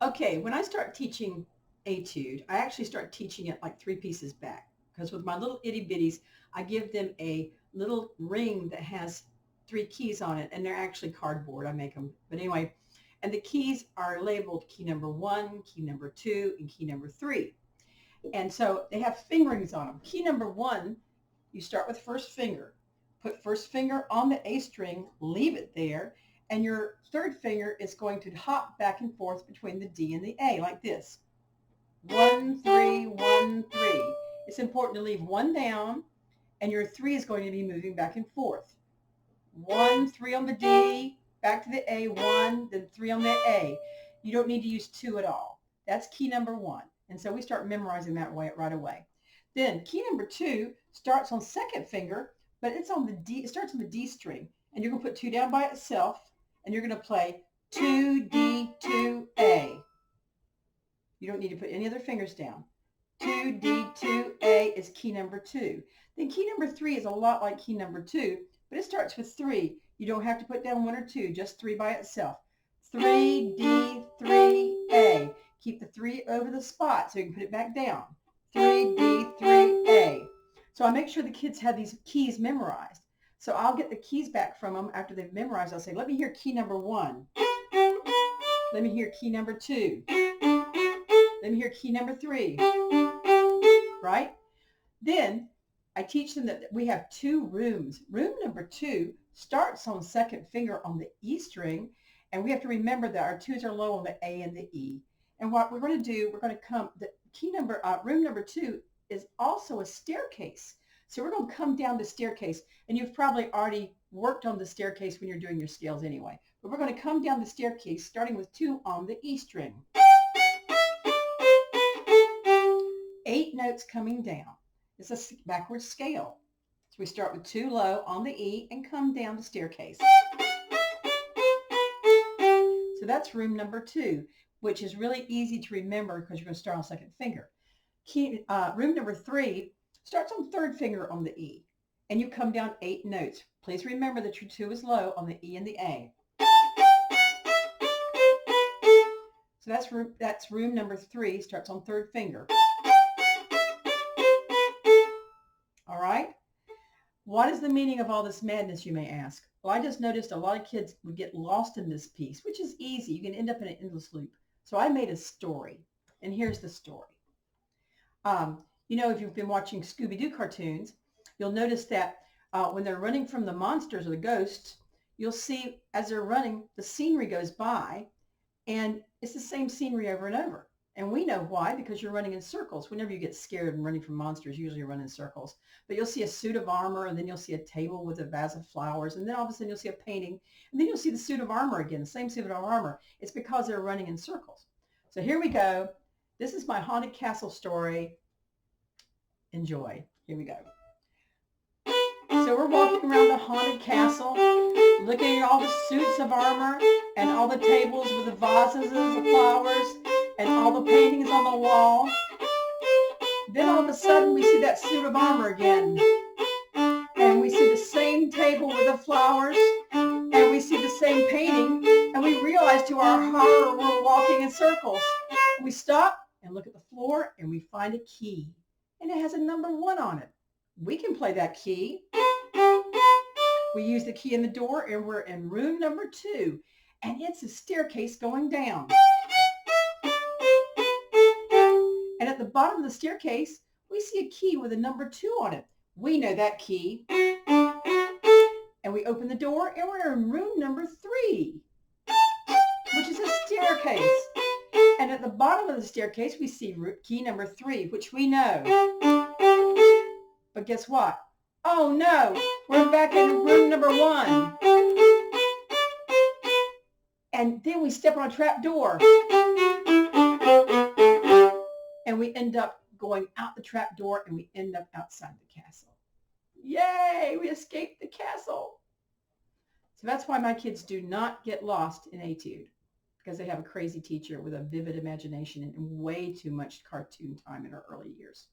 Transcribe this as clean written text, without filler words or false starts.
Okay, when I start teaching Etude, I actually start teaching it like three pieces back. Because with my little itty bitties, I give them a little ring that has three keys on it, and they're actually cardboard. I make them. But anyway, and the keys are labeled key number one, key number two, and key number three. And so they have fingerings on them. Key number one, you start with first finger. Put first finger on the A string, leave it there, and your third finger is going to hop back and forth between the D and the A like this. 1, 3, 1, 3. It's important to leave one down, and your three is going to be moving back and forth. 1, 3 on the D, back to the A, 1, then 3 on the A. You don't need to use 2 at all. That's key number 1. And so we start memorizing that right away. Then key number 2 starts on second finger, but it's on the D, it starts on the D string. And you're going to put 2 down by itself, and you're going to play 2D, 2A. You don't need to put any other fingers down. 2D, 2A is key number 2. Then key number 3 is a lot like key number 2, but it starts with 3. You don't have to put down 1 or 2, just 3 by itself. 3D, 3A. Keep the 3 over the spot so you can put it back down. 3D, 3A. So I make sure the kids have these keys memorized. So I'll get the keys back from them after they've memorized. I'll say, let me hear key number 1. Let me hear key number 2. Let me hear key number 3. Right? Then I teach them that we have 2 rooms. Room number 2 starts on second finger on the E string, and we have to remember that our 2s are low on the A and the E. And what we're going to do, we're going to come, the key number, room number 2 is also a staircase. So we're going to come down the staircase, and you've probably already worked on the staircase when you're doing your scales anyway. But we're going to come down the staircase starting with 2 on the E string. 8 notes coming down. It's a backward scale. So we start with 2 low on the E and come down the staircase. So that's room number 2, which is really easy to remember because you're going to start on second finger. Room number 3 starts on third finger on the E, and you come down 8 notes. Please remember that your 2 is low on the E and the A. So that's room number 3, starts on third finger. All right? What is the meaning of all this madness, you may ask? Well, I just noticed a lot of kids would get lost in this piece, which is easy. You can end up in an endless loop. So I made a story, and here's the story. If you've been watching Scooby-Doo cartoons, you'll notice that when they're running from the monsters or the ghosts, you'll see as they're running, the scenery goes by, and it's the same scenery over and over. And we know why, because you're running in circles. Whenever you get scared and running from monsters, usually you run in circles. But you'll see a suit of armor, and then you'll see a table with a vase of flowers, and then all of a sudden you'll see a painting, and then you'll see the suit of armor again, the same suit of armor. It's because they're running in circles. So here we go. This is my haunted castle story. Enjoy. Here we go. So we're walking around the haunted castle, looking at all the suits of armor and all the tables with the vases of flowers and all the paintings on the wall. Then all of a sudden we see that suit of armor again. And we see the same table with the flowers, and we see the same painting, and we realize to our horror we're walking in circles. We stop and look at the floor, and we find a key, and it has a number 1 on it. We can play that key. We use the key in the door, and we're in room number 2, and it's a staircase going down. And at the bottom of the staircase, we see a key with a number 2 on it. We know that key. And we open the door, and we're in room number 3, which is a staircase. And at the bottom of the staircase, we see key number 3, which we know. But guess what? Oh no, we're back in room number 1. And then we step on a trap door. And we end up going out the trap door, and we end up outside the castle. Yay, we escaped the castle. So that's why my kids do not get lost in Etude, because they have a crazy teacher with a vivid imagination and way too much cartoon time in her early years.